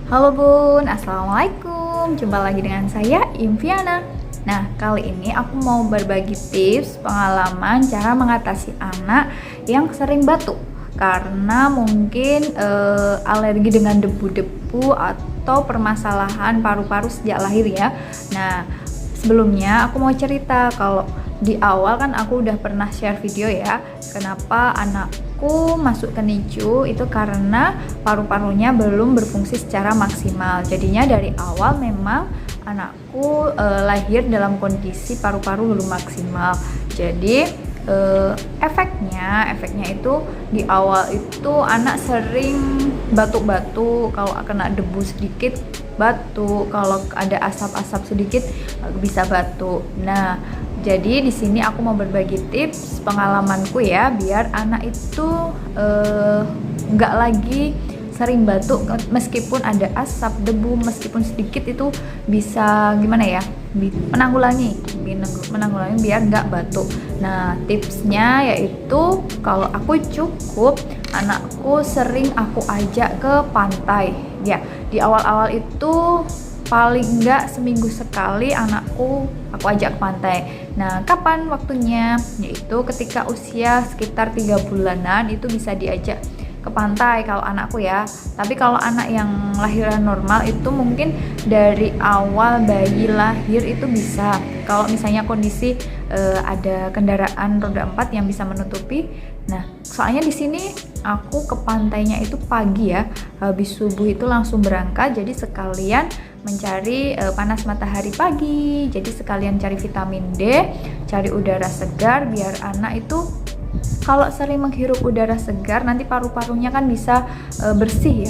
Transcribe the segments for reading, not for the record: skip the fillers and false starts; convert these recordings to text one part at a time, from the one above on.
Halo Bun, Assalamualaikum. Jumpa lagi dengan saya, Imviana. Nah, kali ini aku mau berbagi tips pengalaman cara mengatasi anak yang sering batuk karena mungkin alergi dengan debu-debu atau permasalahan paru-paru sejak lahir ya. Nah, sebelumnya aku mau cerita kalau di awal kan aku udah pernah share video ya, kenapa anakku masuk ke NICU itu karena paru-parunya belum berfungsi secara maksimal. Jadinya dari awal memang anakku lahir dalam kondisi paru-paru belum maksimal. Jadi efeknya itu di awal itu anak sering batuk-batuk, kalau kena debu sedikit batuk, kalau ada asap-asap sedikit bisa batuk. Nah, jadi di sini aku mau berbagi tips pengalamanku ya, biar anak itu nggak lagi sering batuk meskipun ada asap, debu, meskipun sedikit itu bisa gimana ya, menanggulangi biar nggak batuk. Nah, tipsnya yaitu kalau aku cukup anakku sering aku ajak ke pantai ya. Di awal-awal itu paling enggak seminggu sekali aku ajak ke pantai. Nah, kapan waktunya? Yaitu ketika usia sekitar 3 bulanan itu bisa diajak ke pantai kalau anakku ya. Tapi kalau anak yang lahiran normal itu mungkin dari awal bayi lahir itu bisa. Kalau misalnya kondisi ada kendaraan roda 4 yang bisa menutupi. Nah, soalnya di sini aku ke pantainya itu pagi ya, habis subuh itu langsung berangkat, jadi sekalian mencari panas matahari pagi, jadi sekalian cari vitamin D, cari udara segar biar anak itu kalau sering menghirup udara segar nanti paru-parunya kan bisa bersih,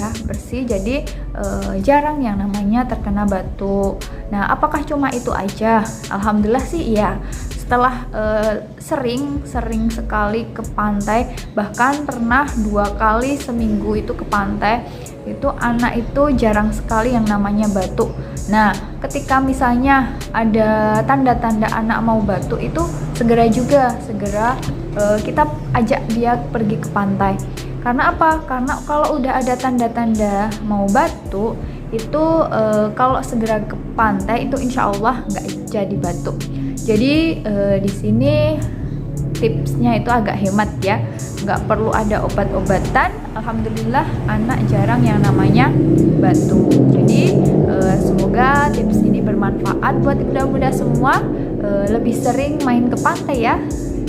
jadi jarang yang namanya terkena batuk. Nah, apakah cuma itu aja? Alhamdulillah sih iya. Setelah sering sekali ke pantai, bahkan pernah 2 kali seminggu itu ke pantai, itu anak itu jarang sekali yang namanya batuk. Nah, ketika misalnya ada tanda-tanda anak mau batuk itu segera kita ajak dia pergi ke pantai. Karena apa? Karena kalau udah ada tanda-tanda mau batuk itu kalau segera ke pantai itu insya Allah nggak jadi batuk. Jadi di sini tipsnya itu agak hemat ya, nggak perlu ada obat-obatan. Alhamdulillah anak jarang yang namanya batuk. Jadi semoga tips ini bermanfaat buat bunda-bunda semua, lebih sering main ke pantai ya.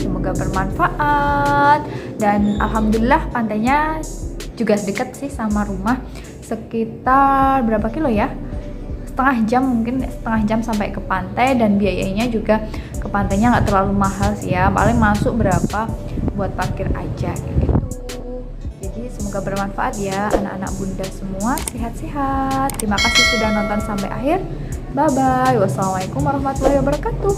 Semoga bermanfaat. Dan alhamdulillah pantainya juga dekat sih sama rumah, sekitar berapa kilo ya, mungkin setengah jam sampai ke pantai, dan biayanya juga ke pantainya nggak terlalu mahal sih ya, paling masuk berapa buat parkir aja gitu. Jadi semoga bermanfaat ya anak-anak bunda semua, sehat-sehat. Terima kasih sudah nonton sampai akhir. Bye bye. Wassalamualaikum warahmatullahi wabarakatuh.